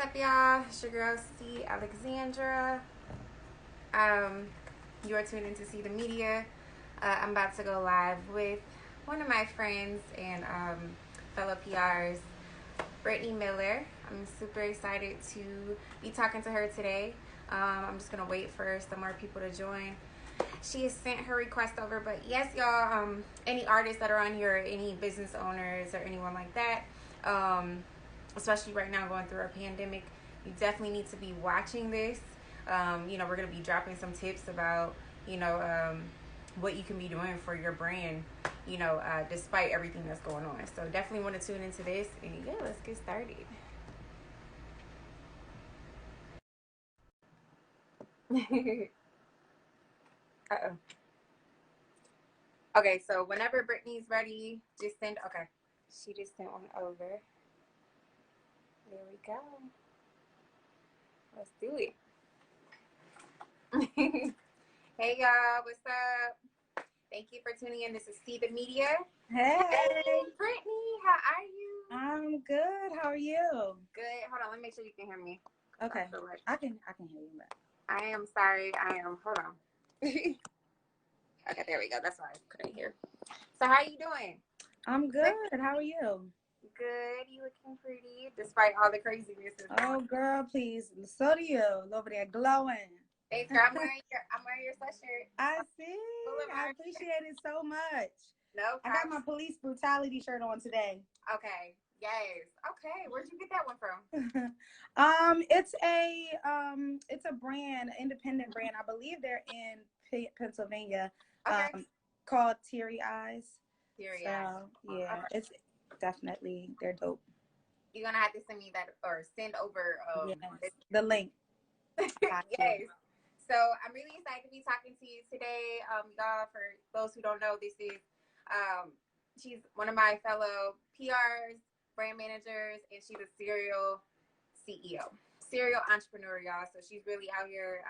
up, y'all? It's your girl C Alexandra. Um, you are tuned in to See the Media. I'm about to go live with one of my friends and fellow PRs, Brittany Miller. I'm super excited to be talking to her today. I'm just gonna wait for some more people to join. She has sent her request over, but yes, y'all. Any artists that are on here, or any business owners or anyone like that, especially right now going through a pandemic, you definitely need to be watching this. We're going to be dropping some tips about, what you can be doing for your brand, despite everything that's going on. So definitely want to tune into this. And yeah, let's get started. Uh-oh. Okay, so whenever Brittany's ready, just send. Okay, she just sent one over. There we go. Let's do it. Hey y'all, what's up? Thank you for tuning in. This is See the Media. Hey, Brittany, how are you? I'm good. How are you? Good. Hold on, let me make sure you can hear me. Okay, I can hear you. I am sorry. Hold on. Okay, there we go. That's why I couldn't hear. So how you doing? I'm good. How are you? Good. You looking pretty despite all the craziness. Oh, girl, please. So do you. Over there glowing. Thanks, girl. I'm wearing your sweatshirt. I see. I appreciate it so much. No problem. I got my police brutality shirt on today. Okay. Yes. Okay. Where'd you get that one from? It's a brand, an independent brand. I believe they're in Pennsylvania. Okay. Called Teary Eyes. Teary Eyes. Yeah, it's definitely, they're dope. You're gonna have to send me that or send over the link. Yes. So I'm really excited to be talking to you today. Y'all, for those who don't know, this is she's one of my fellow PRs, brand managers, and she's a serial CEO, serial entrepreneur, y'all. So she's really out here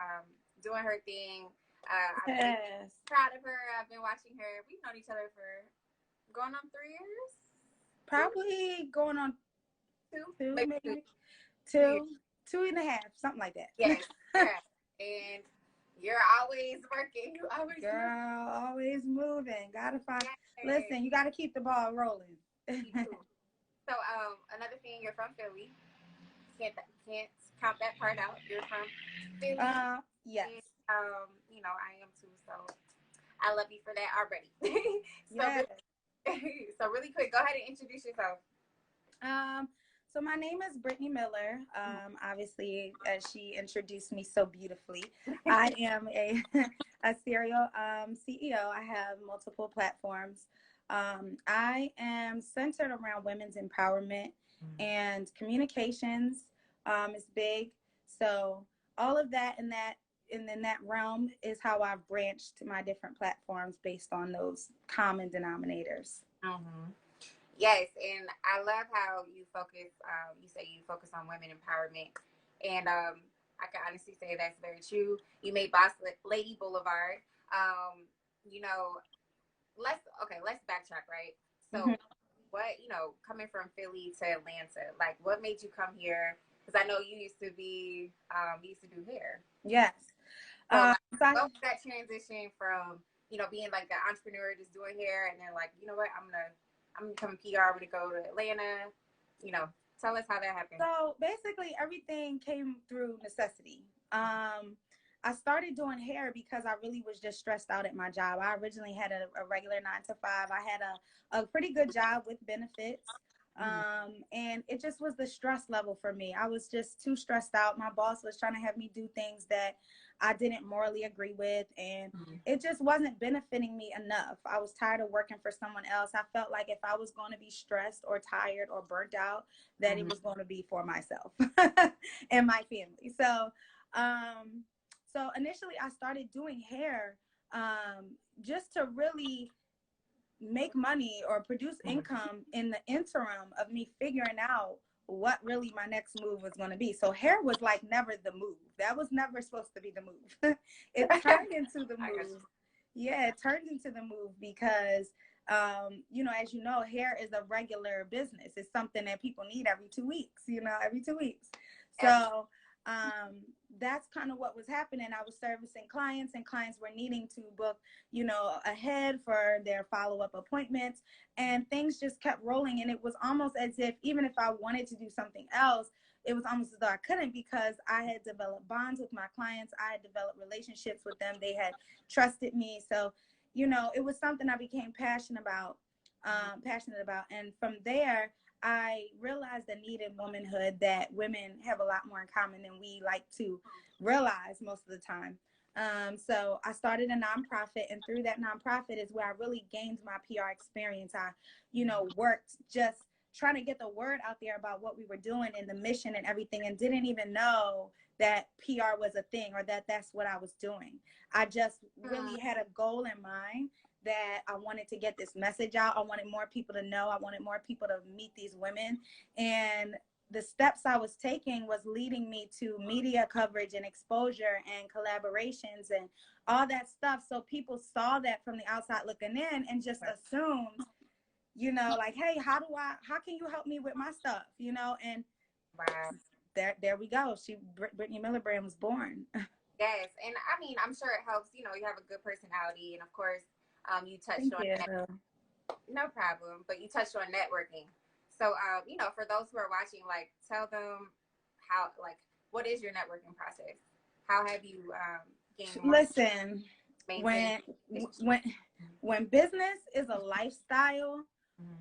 doing her thing. I'm really proud of her. I've been watching her. We've known each other for going on 3 years. Probably going on two, maybe two and a half, something like that. Yes. Yeah. And you're always working. You always girl, always moving. Gotta find. Yes. Listen, you gotta keep the ball rolling. So, another thing, you're from Philly. Can't count that part out. You're from Philly. Yes. And, I am too. So, I love you for that already. So really quick, go ahead and introduce yourself. So my name is Brittany Miller. Obviously, as she introduced me so beautifully, I am a serial CEO. I have multiple platforms. I am centered around women's empowerment and communications is big. So all of that and in that realm is how I've branched my different platforms based on those common denominators. Mm-hmm. Yes, and I love how you focus. You say you focus on women empowerment, and I can honestly say that's very true. You made Boss Lady Boulevard. Let's backtrack, right? So, what coming from Philly to Atlanta, like, what made you come here? Because I know you used to do hair. Yes. So what was that transition from being like the entrepreneur, just doing hair, and then like, you know what, I'm gonna become a PR. I'm gonna go to Atlanta. Tell us how that happened. So basically, everything came through necessity. I started doing hair because I really was just stressed out at my job. I originally had a regular 9-to-5. I had a pretty good job with benefits. And it just was the stress level for me. I was just too stressed out. My boss was trying to have me do things that I didn't morally agree with, and it just wasn't benefiting me enough. I was tired of working for someone else. I felt like if I was going to be stressed or tired or burnt out, that it was going to be for myself and my family. So initially I started doing hair just to really make money or produce income in the interim of me figuring out what really my next move was going to be. So hair was like never the move. That was never supposed to be the move. It turned into the move. Yeah, it turned into the move because, as you know, hair is a regular business. It's something that people need every 2 weeks, every 2 weeks. So that's kind of what was happening. I was servicing clients, and clients were needing to book, ahead for their follow-up appointments, and things just kept rolling. And it was almost as if, even if I wanted to do something else, it was almost as though I couldn't, because I had developed bonds with my clients. I had developed relationships with them. They had trusted me. So, it was something I became passionate about. And from there, I realized the need in womanhood, that women have a lot more in common than we like to realize most of the time. So I started a nonprofit, and through that nonprofit is where I really gained my PR experience. I, worked just trying to get the word out there about what we were doing and the mission and everything, and didn't even know that PR was a thing, or that that's what I was doing. I just really had a goal in mind, that I wanted to get this message out. I wanted more people to know. I wanted more people to meet these women. And the steps I was taking was leading me to media coverage and exposure and collaborations and all that stuff. So people saw that from the outside looking in, and just assumed, like, hey, how can you help me with my stuff? And Wow. there we go. Brittany Miller brand was born. Yes. And I mean, I'm sure it helps, you have a good personality, and of course, you touched Thank on you. no problem, but you touched on networking. So, for those who are watching, like, tell them how, like, what is your networking process? How have you gained more? Listen, when business is a lifestyle,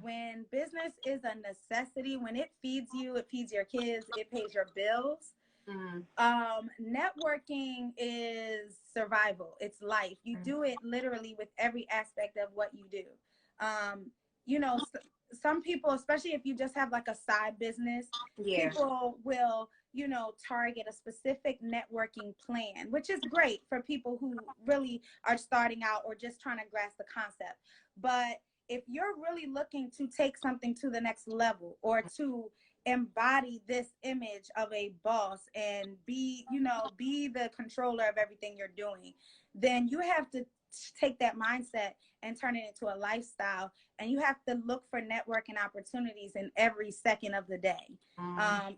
when business is a necessity, when it feeds you, it feeds your kids, it pays your bills. Networking is survival. It's life. You do it literally with every aspect of what you do. Some people, especially if you just have like a side business, people will, target a specific networking plan, which is great for people who really are starting out or just trying to grasp the concept. But if you're really looking to take something to the next level, or to embody this image of a boss and be the controller of everything you're doing, then you have to take that mindset and turn it into a lifestyle. And you have to look for networking opportunities in every second of the day.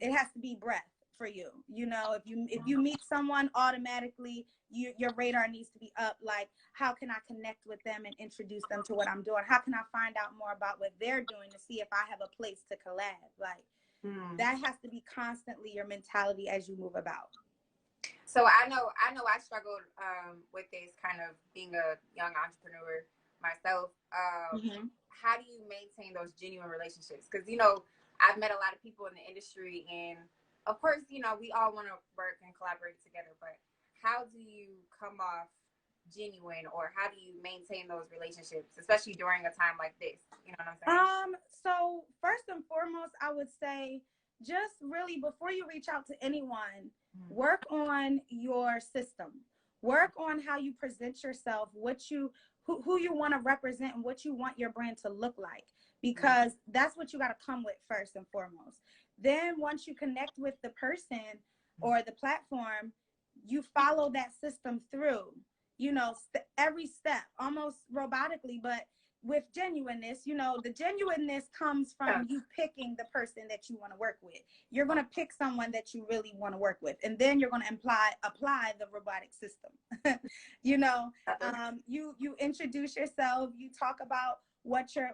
It has to be breath for you. If you meet someone, automatically your radar needs to be up. Like, how can I connect with them and introduce them to what I'm doing? How can I find out more about what they're doing to see if I have a place to collab? Like, that has to be constantly your mentality as you move about. So I know I struggled with this, kind of being a young entrepreneur myself. How do you maintain those genuine relationships? Because, I've met a lot of people in the industry, and of course, we all want to work and collaborate together, but how do you come off genuine, or how do you maintain those relationships, especially during a time like this? You know what I'm saying? So first and foremost, I would say, just really, before you reach out to anyone, work on your system. Work on how you present yourself, who you want to represent, and what you want your brand to look like, because that's what you got to come with first and foremost. Then once you connect with the person or the platform, you follow that system through, every step, almost robotically, but with genuineness. The genuineness comes from you picking the person that you want to work with. You're going to pick someone that you really want to work with, and then you're going to apply the robotic system. You introduce yourself, you talk about what your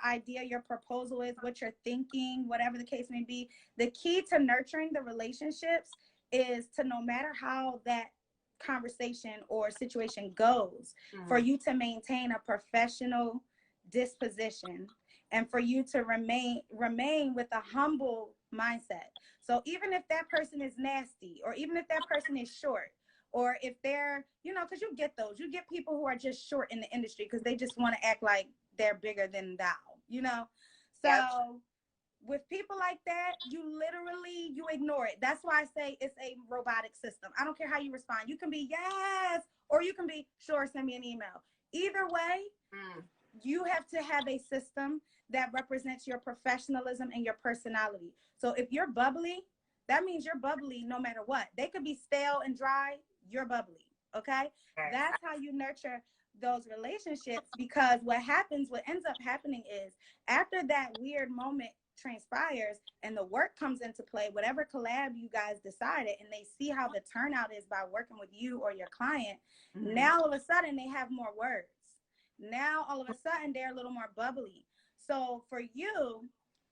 idea, your proposal is, what you're thinking, whatever the case may be. The key to nurturing the relationships is to, no matter how that conversation or situation goes, for you to maintain a professional disposition, and for you to remain with a humble mindset. So even if that person is nasty, or even if that person is short, or if they're, because you get people who are just short in the industry because they just want to act like they're bigger than thou. So with people like that, you ignore it. That's why I say it's a robotic system. I don't care how you respond. You can be yes, or you can be sure, send me an email. Either way, you have to have a system that represents your professionalism and your personality. So if you're bubbly, that means you're bubbly no matter what. They could be stale and dry, you're bubbly, okay? That's how you nurture those relationships, because what ends up happening is, after that weird moment transpires and the work comes into play, whatever collab you guys decided, and they see how the turnout is by working with you or your client, now all of a sudden they have more words. Now all of a sudden they're a little more bubbly. So for you,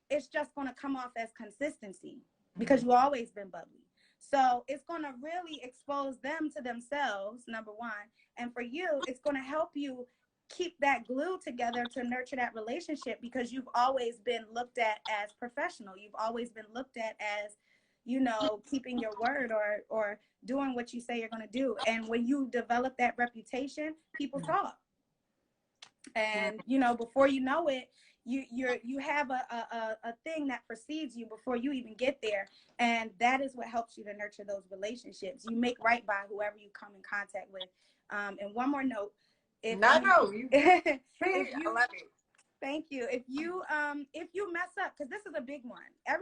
it's just going to come off as consistency because you've always been bubbly. So it's going to really expose them to themselves, number one. And for you, it's going to help you keep that glue together to nurture that relationship because you've always been looked at as professional. You've always been looked at as, you know, keeping your word or doing what you say you're going to do. And when you develop that reputation, people talk. And, you know, before you know it, you have a thing that precedes you before you even get there. And that is what helps you to nurture those relationships. You make right by whoever you come in contact with. And one more note. If I love it. Thank you. If you mess up, because this is a big one.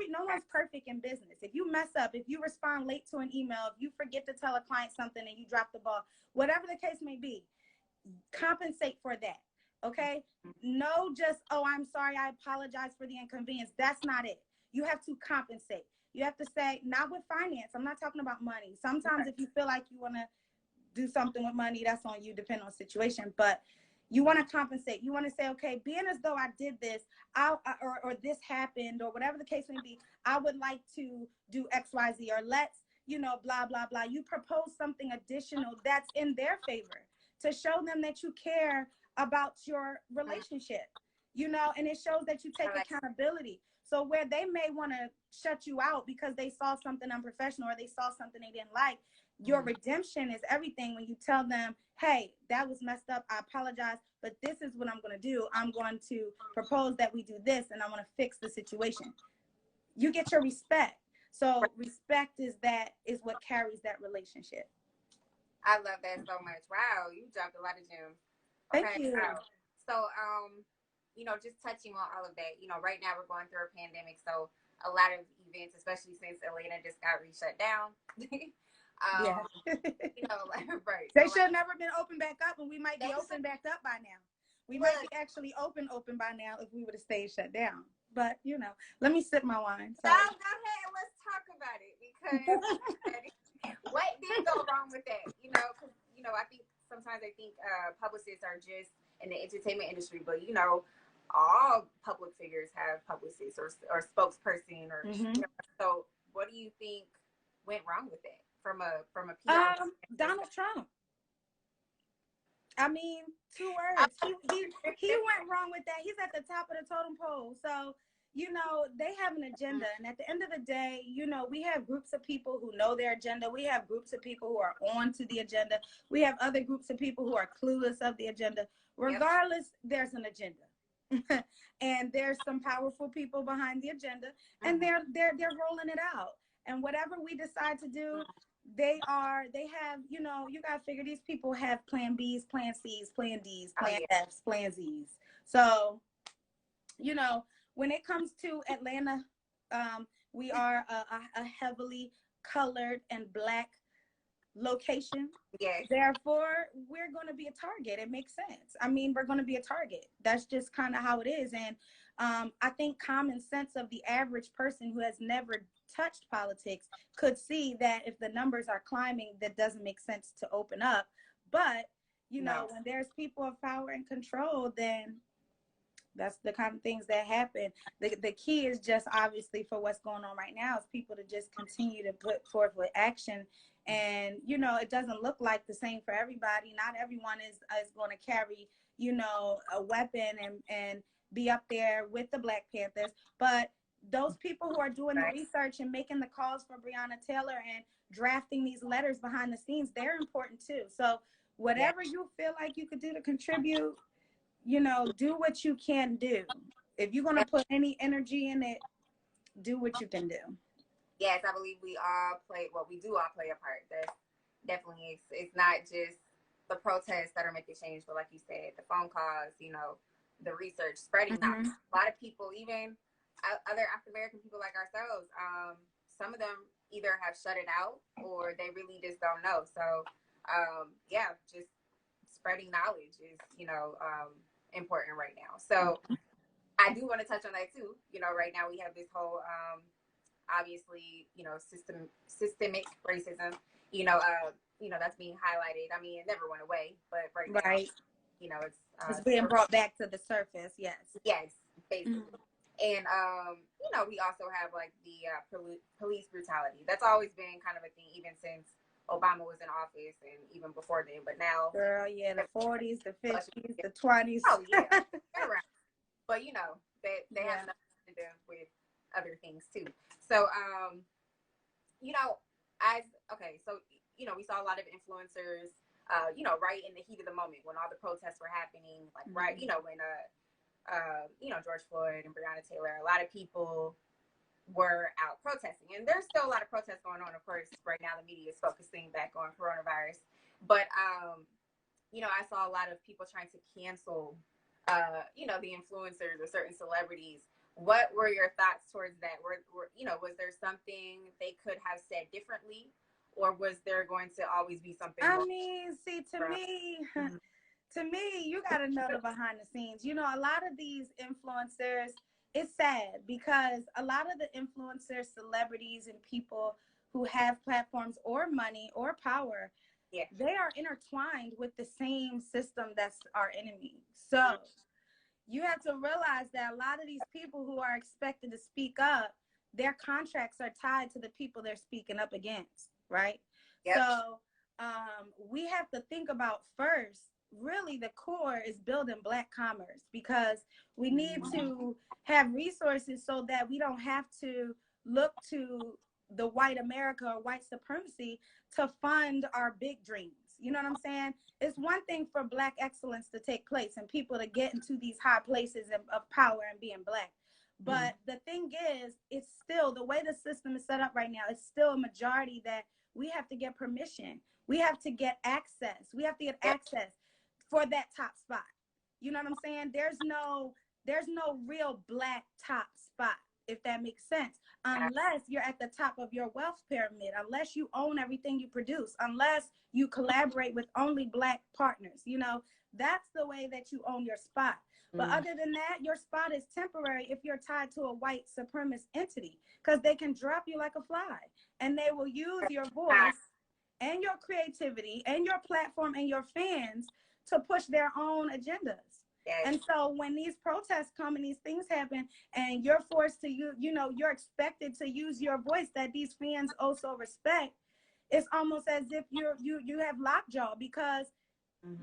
No one's perfect in business. If you mess up, if you respond late to an email, if you forget to tell a client something and you drop the ball, whatever the case may be, compensate for that. Okay? No, just, oh, I'm sorry, I apologize for the inconvenience. That's not it. You have to compensate. You have to say, not with finance. I'm not talking about money. Sometimes if you feel like you want to do something with money, that's on you, depending on the situation. But you want to compensate. You want to say, okay, being as though I did this, or this happened, or whatever the case may be, I would like to do X, Y, Z, or let's, you know, blah, blah, blah. You propose something additional that's in their favor to show them that you care about your relationship, you know, and it shows that you take accountability. So where they may want to shut you out because they saw something unprofessional or they saw something they didn't like, your redemption is everything when you tell them, hey, that was messed up. I apologize, but this is what I'm going to do. I'm going to propose that we do this, and I want to fix the situation. You get your respect. So respect is what carries that relationship. I love that so much. Wow, you dropped a lot of gems. Okay. Thank you. Wow. So, you know, just touching on all of that, you know, right now we're going through a pandemic, so a lot of events, especially since Atlanta just got shut down. You know, like, right. They should have never been open back up, and we might be open back up by now. We might be actually open by now if we would have stayed shut down. But, you know, let me sip my wine. So go ahead and let's talk about it, because what did go wrong with that? You know, because, you know, I think sometimes publicists are just in the entertainment industry, but, you know, all public figures have publicists or spokesperson or you know, so what do you think went wrong with that from a PR? Donald Trump. I mean, 2 words. He went wrong with that. He's at the top of the totem pole. So, you know, they have an agenda, and at the end of the day, you know, we have groups of people who know their agenda. We have groups of people who are on to the agenda. We have other groups of people who are clueless of the agenda. Regardless, there's an agenda. And there's some powerful people behind the agenda, and they're rolling it out. And whatever we decide to do, they have, you know, you gotta figure these people have plan B's, plan C's, plan D's, plan F's, plan Z's. So, you know, when it comes to Atlanta, we are a heavily colored and Black location. Yes. Therefore, we're going to be a target. It makes sense. I mean, we're going to be a target. That's just kind of how it is. And I think common sense of the average person who has never touched politics could see that if the numbers are climbing, that doesn't make sense to open up. But, you know, when there's people of power and control, then that's the kind of things that happen. The key is just obviously for what's going on right now is people to just continue to put forth with action. And, you know, it doesn't look like the same for everybody. Not everyone is going to carry, you know, a weapon and be up there with the Black Panthers. But those people who are doing the research and making the calls for Breonna Taylor and drafting these letters behind the scenes, they're important too. So whatever you feel like you could do to contribute, you know, do what you can do. If you're going to put any energy in it, do what you can do. Yes, I believe we do all play a part. That's definitely, it's not just the protests that are making change, but like you said, the phone calls, you know, the research, spreading knowledge. A lot of people, even other African-American people like ourselves, some of them either have shut it out or they really just don't know. So, just spreading knowledge is, you know, important right now. So I do want to touch on that too. You know, right now we have this whole, obviously, you know, systemic racism. That's being highlighted. I mean, it never went away, but right now, Right. it's It's being brought back to the surface. Yes. yes, basically. And we also have like the police brutality. That's always been kind of a thing, even since Obama was in office, and even before then. But now, girl, yeah, the 40s, the 50s, the 20s. Oh yeah, they're around. But they Yeah. have nothing to do with other things too. So we saw a lot of influencers, right in the heat of the moment when all the protests were happening, like right, when George Floyd and Breonna Taylor, a lot of people were out protesting, and there's still a lot of protests going on. Of course, right now the media is focusing back on coronavirus, but I saw a lot of people trying to cancel, the influencers or certain celebrities. What were your thoughts towards that? Was there something they could have said differently, or was there going to always be something? I mean, see, to me, you got to know the behind the scenes. You know, a lot of these influencers, it's sad because a lot of the influencers, celebrities, and people who have platforms or money or power, they are intertwined with the same system that's our enemy. So you have to realize that a lot of these people who are expected to speak up, their contracts are tied to the people they're speaking up against, right? Yep. So we have to think about first, really the core is building Black commerce, because we need to have resources so that we don't have to look to the white America or white supremacy to fund our big dreams. You know what I'm saying? It's one thing for Black excellence to take place and people to get into these high places of power and being Black. But the thing is, it's still, the way the system is set up right now, it's still a majority that we have to get permission. We have to get access. We have to get access for that top spot. You know what I'm saying? There's no real Black top spot, if that makes sense, unless you're at the top of your wealth pyramid, unless you own everything you produce, unless you collaborate with only Black partners. That's the way that you own your spot. But other than that, your spot is temporary if you're tied to a white supremacist entity, because they can drop you like a fly, and they will use your voice and your creativity and your platform and your fans to push their own agendas. Yes. And so when these protests come and these things happen and you're forced to you're expected to use your voice that these fans also respect, it's almost as if you have lockjaw, because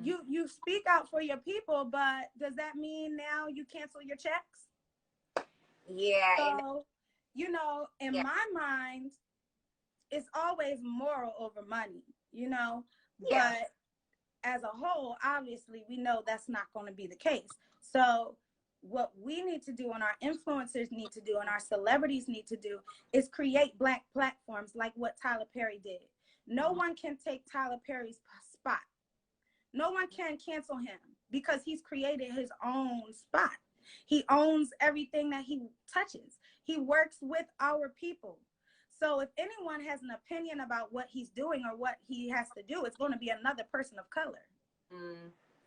you speak out for your people, but does that mean now you cancel your checks? Yeah. So, in my mind, it's always moral over money, but as a whole, obviously, we know that's not going to be the case. So what we need to do and our influencers need to do and our celebrities need to do is create Black platforms like what Tyler Perry did. No one can take Tyler Perry's spot. No one can cancel him because he's created his own spot. He owns everything that he touches. He works with our people. So if anyone has an opinion about what he's doing or what he has to do, it's going to be another person of color.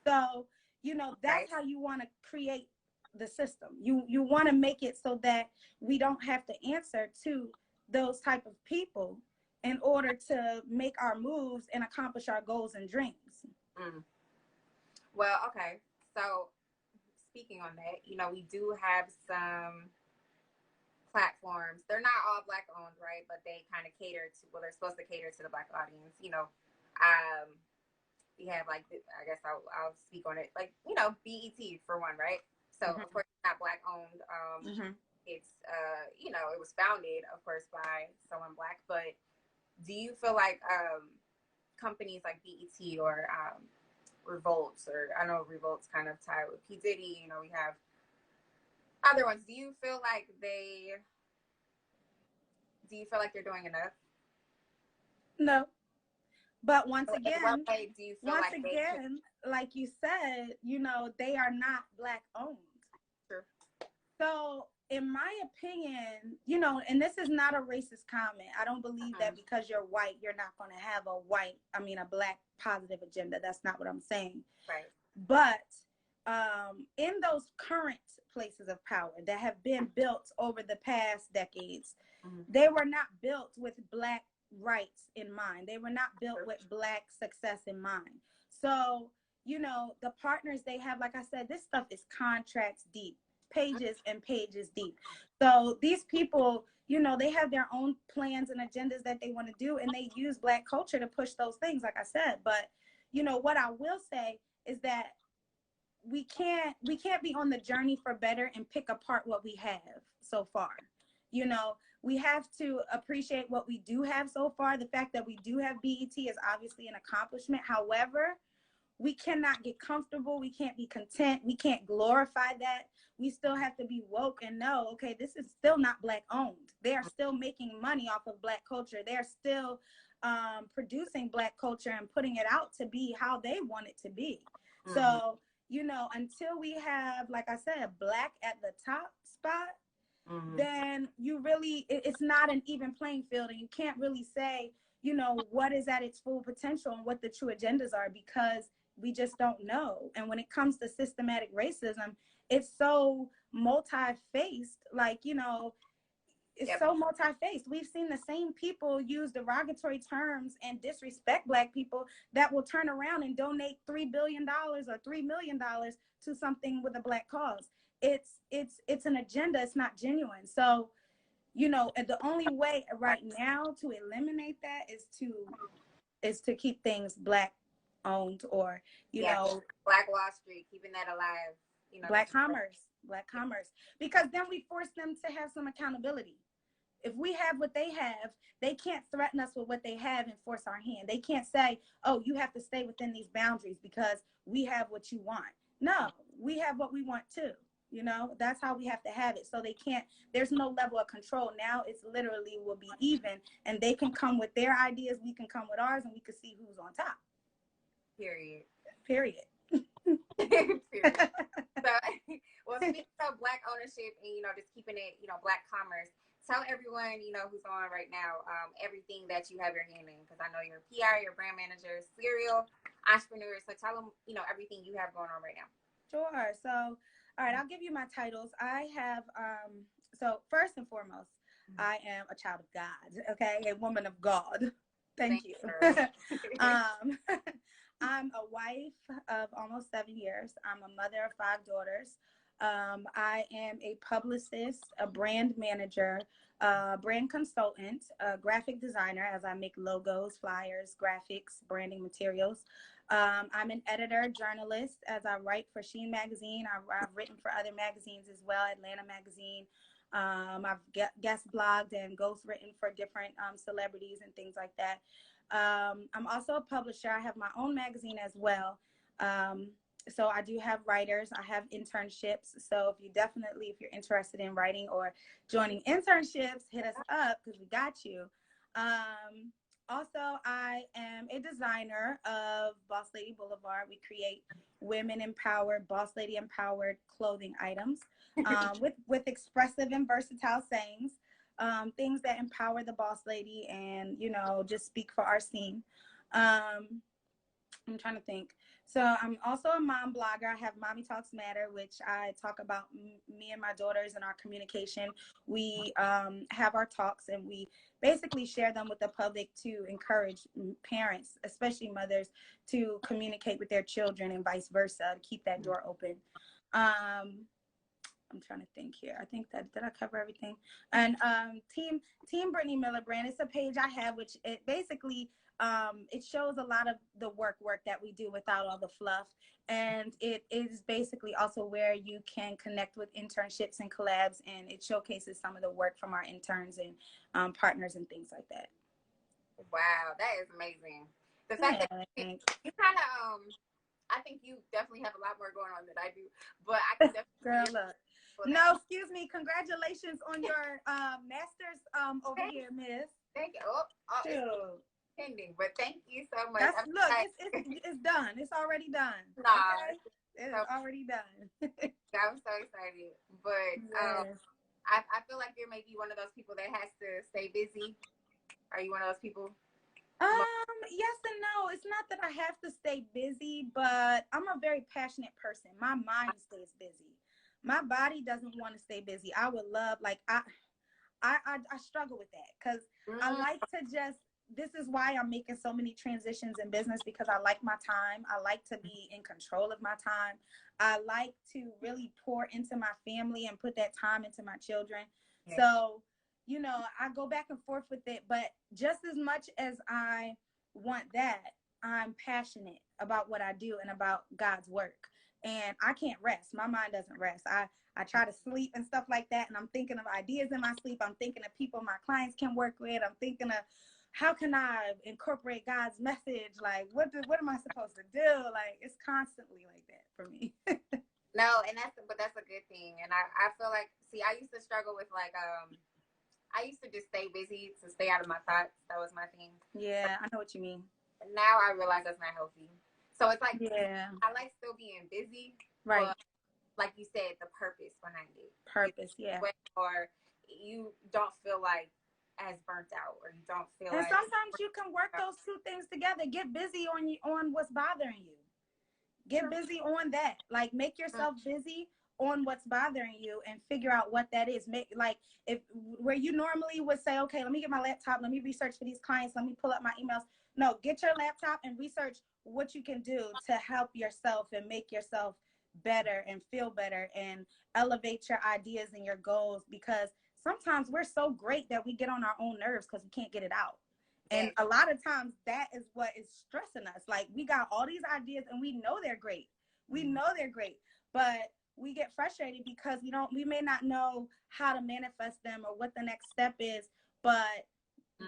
So, that's how you want to create the system. You want to make it so that we don't have to answer to those type of people in order to make our moves and accomplish our goals and dreams. Well, okay. So speaking on that, we do have some platforms. They're not all Black owned, right? But they kind of cater to, they're supposed to cater to the Black audience. We have I guess I'll speak on it. BET for one, right? So of course it's not Black owned. It's it was founded, of course, by someone Black. But do you feel like companies like BET or Revolts, or I know Revolt's kind of tied with P. Diddy, we have other ones. Do you feel like they're doing enough? No. But once So again, do you feel like you said, they are not Black owned. Sure. So in my opinion, and this is not a racist comment. I don't believe that because you're white, you're not going to have a Black positive agenda. That's not what I'm saying. Right. But in those current places of power that have been built over the past decades, they were not built with Black rights in mind. They were not built with Black success in mind. So, you know, the partners they have, like I said, this stuff is contracts deep, pages and pages deep. So these people, you know, they have their own plans and agendas that they want to do, and they use Black culture to push those things, like I said. But, you know, what I will say is that we can't be on the journey for better and pick apart what we have so far. You know, we have to appreciate what we do have so far. The fact that we do have BET is obviously an accomplishment. However, we cannot get comfortable. We can't be content. We can't glorify that. We still have to be woke and know, okay, this is still not Black owned. They are still making money off of Black culture. They're still producing Black culture and putting it out to be how they want it to be. So, you know, until we have, like I said, Black at the top spot, then you really, it's not an even playing field, and you can't really say, you know, what is at its full potential and what the true agendas are, because we just don't know. And when it comes to systematic racism, it's so multi-faced, like, you know, it's so multi-faced. We've seen the same people use derogatory terms and disrespect Black people that will turn around and donate $3 billion or $3 million to something with a Black cause. It's an agenda. It's not genuine. So, you know, and the only way right now to eliminate that is to keep things Black owned, or, you know, Black Wall Street, keeping that alive. You know, Black commerce, because then we force them to have some accountability. If we have what they have, they can't threaten us with what they have and force our hand. They can't say, oh, you have to stay within these boundaries because we have what you want. No, we have what we want too. You know, that's how we have to have it. So they can't, there's no level of control. Now it's literally will be even, and they can come with their ideas, we can come with ours, and we can see who's on top. Period. Period. Period. So, well, speaking of Black ownership and, you know, just keeping it, you know, Black commerce, tell everyone, you know, who's on right now, everything that you have your hand in, because I know you're a PR, you're a brand manager, serial entrepreneur. So tell them, you know, everything you have going on right now. Sure. So, all right, I'll give you my titles. I have, so first and foremost, I am a child of God, okay? A woman of God. Thank you. I'm a wife of almost 7 years. I'm a mother of 5 daughters. I am a publicist, a brand manager, brand consultant, a graphic designer, as I make logos, flyers, graphics, branding materials. I'm an editor, journalist, as I write for Sheen Magazine. I've written for other magazines as well, Atlanta Magazine. I've guest blogged and ghostwritten for different celebrities and things like that. I'm also a publisher. I have my own magazine as well. So I do have writers. I have internships. So if you're interested in writing or joining internships, hit us up because we got you. Also, I am a designer of Boss Lady Boulevard. We create women-empowered, boss lady-empowered clothing items with expressive and versatile sayings, things that empower the boss lady and, you know, just speak for our scene. I'm trying to think. So I'm also a mom blogger. I have Mommy Talks Matter, which I talk about me and my daughters and our communication. We have our talks and we basically share them with the public to encourage parents, especially mothers, to communicate with their children and vice versa, to keep that door open. I'm trying to think here. I think that, did I cover everything? And Team Brittany Miller brand, it's a page I have, which it basically, it shows a lot of the work that we do without all the fluff. And it is basically also where you can connect with internships and collabs, and it showcases some of the work from our interns and partners and things like that. Wow, that is amazing. The fact that you kind of, I think you definitely have a lot more going on than I do, but I can definitely. Girl, look. No, excuse me. Congratulations on your master's over here, Miss. Thank you. Pending, but thank you so much. Look, it's done. It's already done. Nah, okay? It's already done. I'm so excited, but yes. I feel like you're maybe one of those people that has to stay busy. Are you one of those people? Yes and no. It's not that I have to stay busy, but I'm a very passionate person. My mind stays busy. My body doesn't want to stay busy. I would love, like, I struggle with that because I Mm, like to just, this is why I'm making so many transitions in business, because I like my time. I like to be in control of my time. I like to really pour into my family and put that time into my children. yes. So, I go back and forth with it, but just as much as I want that, I'm passionate about what I do and about God's work. And I can't rest. My mind doesn't rest. I try to sleep and stuff like that. And I'm thinking of ideas in my sleep. I'm thinking of people my clients can work with. I'm thinking of how can I incorporate God's message? Like, what am I supposed to do? Like, it's constantly like that for me. No, and that's a good thing. And I feel like, see, I used to struggle with like I used to just stay busy to stay out of my thoughts. That was my thing. So Yeah, I know what you mean. now I realize that's not healthy. So it's like Yeah, I like still being busy, right. but like you said, the purpose behind it. Purpose, yeah. Or you don't feel like as burnt out, or you don't feel And like sometimes you can work those two things together. Get busy on what's bothering you. Get true. busy on that. Like, make Mm, yourself busy on what's bothering you and figure out what that is. Make, like, if where you normally would say, okay, let me get my laptop, let me research for these clients, let me pull up my emails. No, get your laptop and research what you can do to help yourself and make yourself better and feel better and elevate your ideas and your goals, because sometimes we're so great that we get on our own nerves because we can't get it out. And yes. a lot of times that is what is stressing us. Like, we got all these ideas and we know they're great. We Mm, know they're great, but we get frustrated because we may not know how to manifest them or what the next step is, but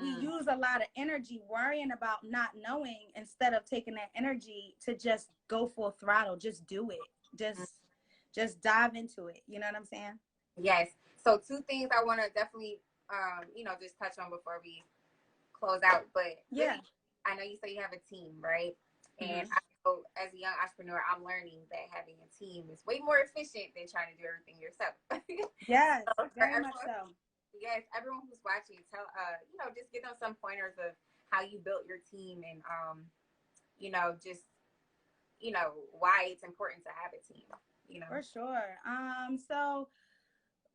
we mm, use a lot of energy worrying about not knowing instead of taking that energy to just go full throttle, just do it. mm. Just dive into it. You know what I'm saying? Yes. So two things I want to definitely, just touch on before we close out. But Yeah. really, I know you say you have a team, right? And Mm-hmm. I know as a young entrepreneur, I'm learning that having a team is way more efficient than trying to do everything yourself. Yes, So for very much everyone, so. yes, everyone who's watching, just give them some pointers of how you built your team and, just, why it's important to have a team, For sure. So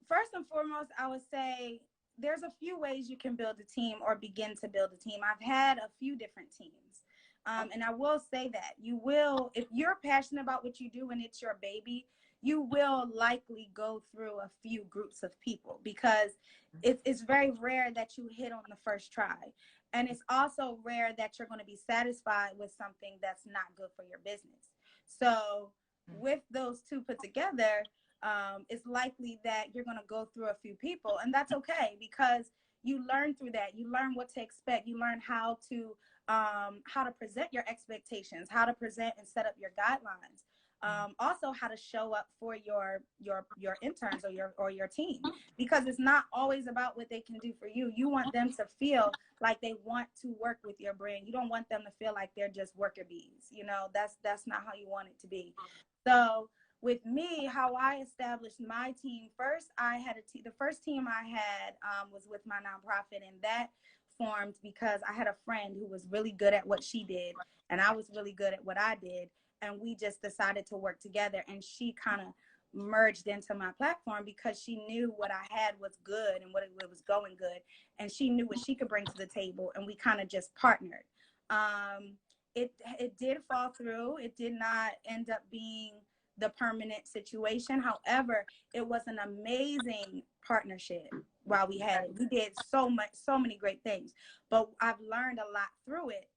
first and foremost, I would say there's a few ways you can build a team or begin to build a team. I've had a few different teams. Okay. And I will say that you will, if you're passionate about what you do and it's your baby, you will likely go through a few groups of people, because it's very rare that you hit on the first try. And it's also rare that you're going to be satisfied with something that's not good for your business. So, with those two put together, it's likely that you're going to go through a few people, and that's okay, because you learn through that. You learn what to expect. You learn how to present your expectations, how to present and set up your guidelines. Also, how to show up for your interns or your team, because it's not always about what they can do for you. You want them to feel like they want to work with your brand. You don't want them to feel like they're just worker bees. That's not how you want it to be. So with me, how I established my team, first I had the first team I had was with my nonprofit, and that formed because I had a friend who was really good at what she did, and I was really good at what I did, and we just decided to work together. And she kind of merged into my platform because she knew what I had was good and what was going good, and she knew what she could bring to the table, and we kind of just partnered. Um, it did fall through. It did not end up being the permanent situation. However, it was an amazing partnership while we had it. We did so many great things, but I've learned a lot through it.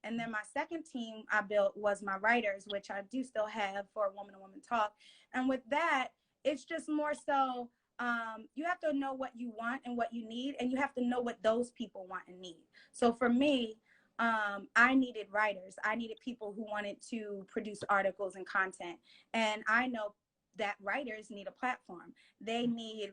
And then my second team I built was my writers, which I do still have for Woman to Woman Talk. And with that, it's just more so, you have to know what you want and what you need, and you have to know what those people want and need. So for me, I needed writers. I needed people who wanted to produce articles and content. And I know that writers need a platform. They need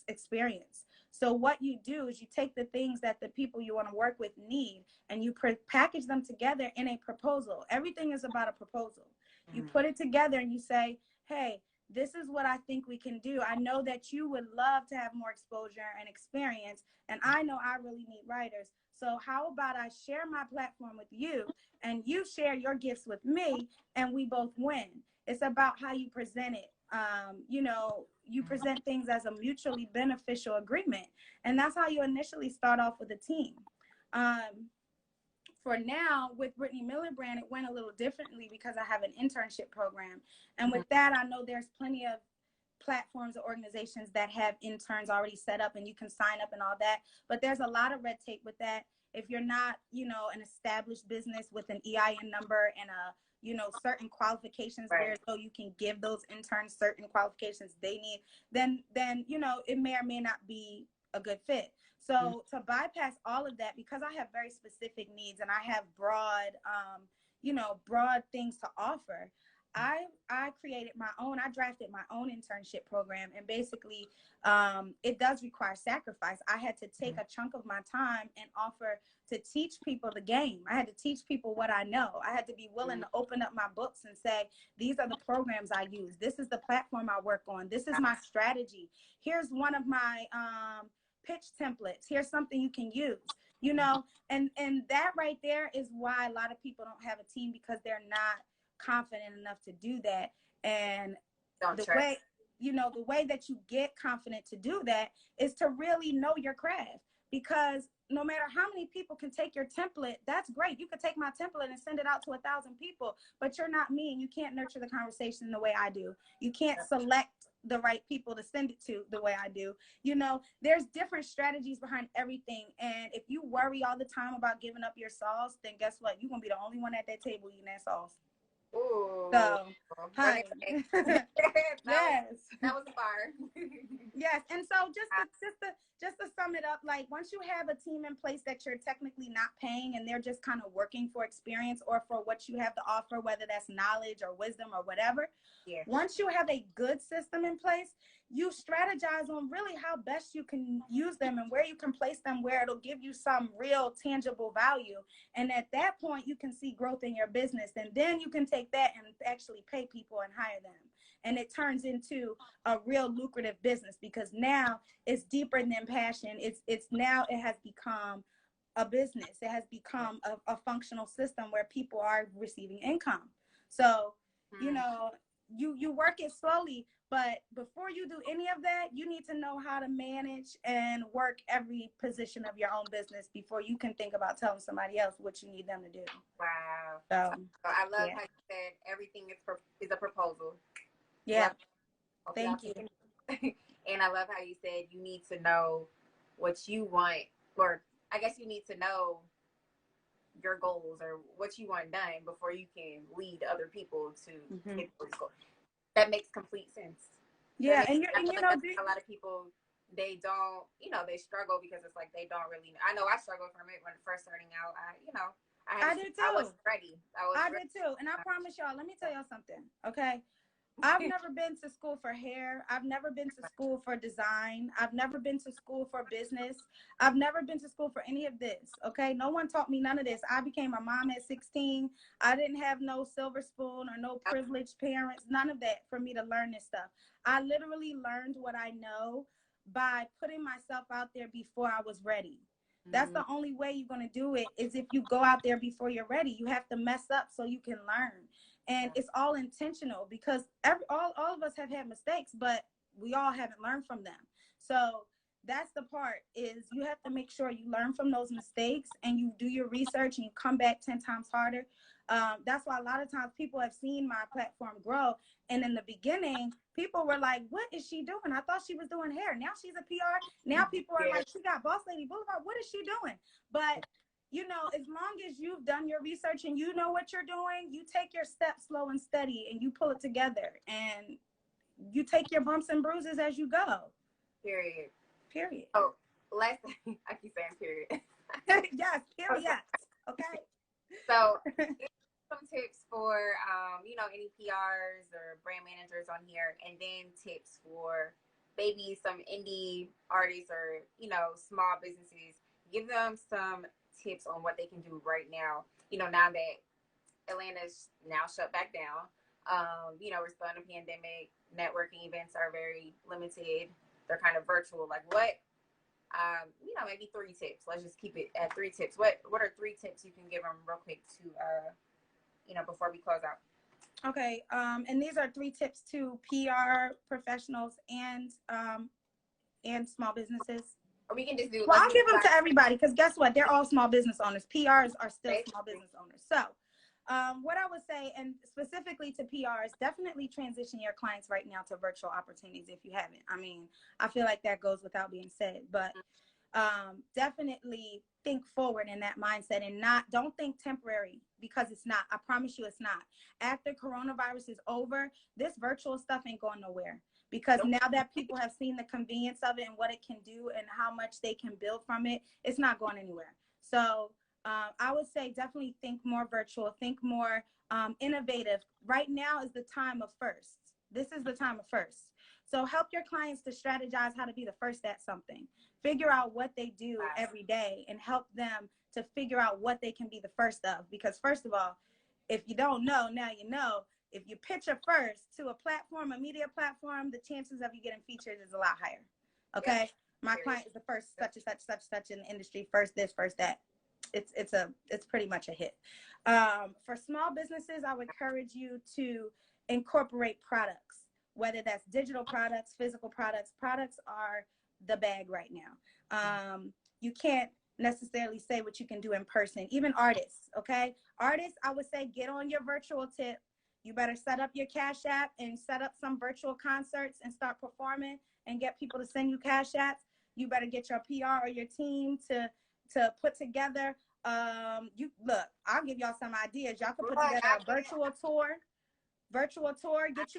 experience. So what you do is you take the things that the people you want to work with need, and you package them together in a proposal. Everything is about a proposal. You put it together and you say, hey, this is what I think we can do. I know that you would love to have more exposure and experience, and I know I really need writers. So how about I share my platform with you and you share your gifts with me and we both win. It's about how you present it. You know, you present things as a mutually beneficial agreement. And that's how you initially start off with a team. For now, with Brittany Miller brand, it went a little differently because I have an internship program. And with that, I know there's plenty of platforms or organizations that have interns already set up and you can sign up and all that. But there's a lot of red tape with that. If you're not, you know, an established business with an EIN number and a, you know, certain qualifications where so you can give those interns certain qualifications they need, then, you know, it may or may not be a good fit. So to bypass all of that, because I have very specific needs and I have broad, you know, broad things to offer, I created my own. I drafted my own internship program, and basically, it does require sacrifice. I had to take a chunk of my time and offer to teach people the game. I had to teach people what I know. I had to be willing to open up my books and say, these are the programs I use. This is the platform I work on. This is my strategy. Here's one of my pitch templates. Here's something you can use. You know, and that right there is why a lot of people don't have a team, because they're not confident enough to do that. And the way, you know, the way that you get confident to do that is to really know your craft, because no matter how many people can take your template, that's great. You could take my template and send it out to 1,000 people, but you're not me and you can't nurture the conversation the way I do. You can't select the right people to send it to the way I do. You know, there's different strategies behind everything. And if you worry all the time about giving up your sauce, then guess what? You're going to be the only one at that table eating that sauce. Ooh. So, honey. Yes. That was a bar. Yes. And so just to sum it up, like once you have a team in place that you're technically not paying and they're just kind of working for experience or for what you have to offer, whether that's knowledge or wisdom or whatever. Yeah. Once you have a good system in place, you strategize on really how best you can use them and where you can place them, where it'll give you some real tangible value. And at that point, you can see growth in your business. And then you can take that and actually pay people and hire them. And it turns into a real lucrative business, because now it's deeper than passion. It's now it has become a business. It has become a functional system where people are receiving income. So, you know, you work it slowly, but before you do any of that, you need to know how to manage and work every position of your own business before you can think about telling somebody else what you need them to do. Wow. So I love how you said everything is a proposal. Yeah. Thank you. And I love how you said you need to know what you want, or I guess you need to know your goals or what you want done before you can lead other people to hit those goals. That makes complete sense. Yeah, and I feel like a lot of people, they don't, you know, they struggle because it's like they don't really know. I know I struggled from it when first starting out. I did too. I was ready. I did too. And I promise y'all, let me tell y'all something, okay? I've never been to school for hair. I've never been to school for design. I've never been to school for business. I've never been to school for any of this, okay? No one taught me none of this. I became a mom at 16. I didn't have no silver spoon or no privileged parents, none of that for me to learn this stuff. I literally learned what I know by putting myself out there before I was ready. That's the only way you're going to do it, is if you go out there before you're ready. You have to mess up so you can learn. And it's all intentional, because all of us have had mistakes, but we all haven't learned from them. So that's the part, is you have to make sure you learn from those mistakes and you do your research and you come back 10 times harder. That's why a lot of times people have seen my platform grow. And in the beginning, people were like, what is she doing? I thought she was doing hair. Now she's a PR. Now people are like, she got Boss Lady Boulevard. What is she doing? But you know, as long as you've done your research and you know what you're doing, you take your steps slow and steady and you pull it together and you take your bumps and bruises as you go. Period. Oh, I keep saying period. Yes, period. Okay. So, some tips for, you know, any PRs or brand managers on here, and then tips for maybe some indie artists or, you know, small businesses. Give them some tips on what they can do right now. You know, now that Atlanta's now shut back down, you know, we're still in a pandemic. Networking events are very limited. They're kind of virtual. Like, what? you know, maybe 3 tips. Let's just keep it at 3 tips. What are 3 tips you can give them real quick to, you know, before we close out? Okay. And these are 3 tips to PR professionals and small businesses. Or we can just do. Well, I'll give them to everybody because guess what? They're all small business owners. PRs are still small business owners. So what I would say, and specifically to PRs, definitely transition your clients right now to virtual opportunities if you haven't. I mean, I feel like that goes without being said, but definitely think forward in that mindset and don't think temporary, because it's not. I promise you it's not. After coronavirus is over, this virtual stuff ain't going nowhere, because now that people have seen the convenience of it and what it can do and how much they can build from it, it's not going anywhere. So I would say definitely think more virtual, think more innovative. Right now is the time of firsts. This is the time of firsts. So help your clients to strategize how to be the first at something. Figure out what they do every day and help them to figure out what they can be the first of. Because first of all, if you don't know, now you know. If you pitch a first to a platform, a media platform, the chances of you getting featured is a lot higher. Okay. Yep. My client is the first such and such in the industry, first this, first that. It's pretty much a hit. For small businesses, I would encourage you to incorporate products, whether that's digital products, physical products. Products are the bag right now. You can't necessarily say what you can do in person. Even artists, okay? Artists, I would say get on your virtual tip. You better set up your Cash App and set up some virtual concerts and start performing and get people to send you Cash Apps. You better get your PR or your team to put together. You look, I'll give y'all some ideas. Y'all can put together a virtual tour. Get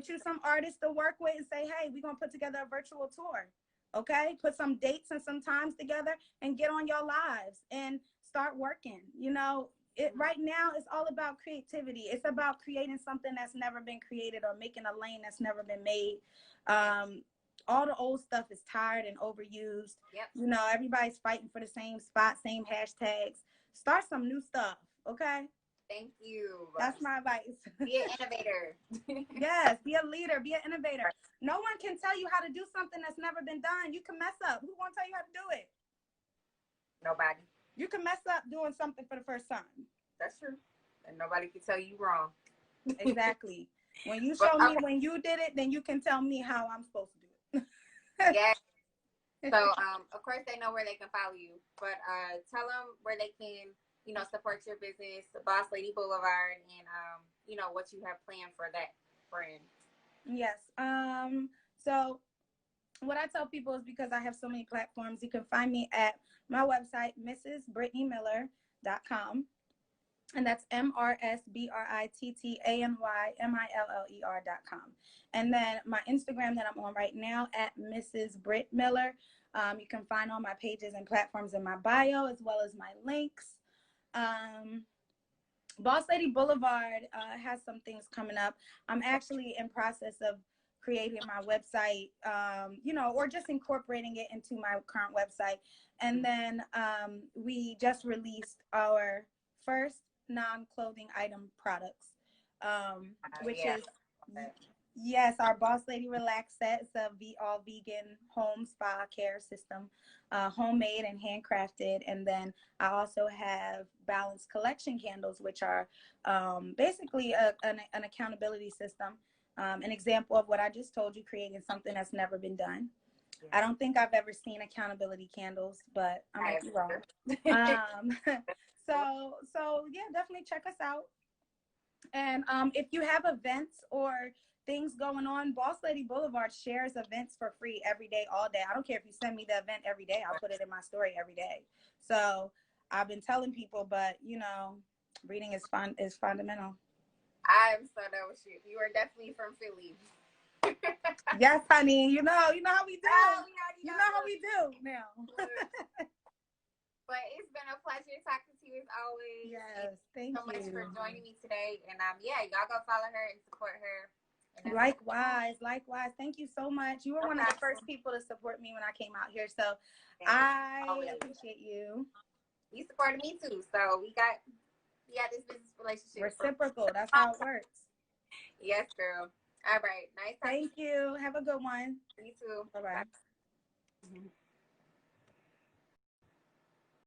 you some artists to work with and say, hey, we're gonna put together a virtual tour. Okay, put some dates and some times together and get on your lives and start working. You know, right now it's all about creativity. It's about creating something that's never been created or making a lane that's never been made. All the old stuff is tired and overused. Yep. You know, everybody's fighting for the same spot, same hashtags. Start some new stuff, okay? Thank you. That's my advice. Be an innovator. Yes, be a leader, be an innovator. No one can tell you how to do something that's never been done. You can mess up. Who won't tell you how to do it? Nobody. You can mess up doing something for the first time. That's true. And nobody can tell you wrong. Exactly. When you show me when you did it, then you can tell me how I'm supposed to do it. Yes. So, of course, they know where they can follow you. But tell them where they can, you know, support your business, the Boss Lady Boulevard, and, you know, what you have planned for that brand. Yes. So what I tell people is, because I have so many platforms, you can find me at my website, mrsbrittnymiller.com. And that's MRSBRITTANYMILLER.com. And then my Instagram that I'm on right now at Mrs. Britt Miller. You can find all my pages and platforms in my bio, as well as my links. Boss Lady Boulevard has some things coming up. I'm actually in process of creating my website, you know, or just incorporating it into my current website. And then we just released our first non-clothing item products, which is, yes, our Boss Lady Relax Set. It's a all vegan home spa care system, homemade and handcrafted. And then I also have Balanced Collection candles, which are basically an accountability system. An example of what I just told you, creating something that's never been done. I don't think I've ever seen accountability candles, but I might be wrong. So yeah, definitely check us out. And if you have events or things going on, Boss Lady Boulevard shares events for free every day, all day. I don't care if you send me the event every day. I'll put it in my story every day. So I've been telling people, but you know, reading is fundamental. I'm so done with you. You are definitely from Philly. Yes, honey. You know how we do. You know how we do now. But it's been a pleasure talking to you as always. Yes, thank you so much for joining me today. And yeah, y'all go follow her and support her. And likewise. Thank you so much. You were one of the first people to support me when I came out here, so I appreciate you. You supported me too, so we got this business relationship. Reciprocal. That's how it works. Yes, girl. All right. Nice. Thank you. Have a good one. You too. Bye-bye.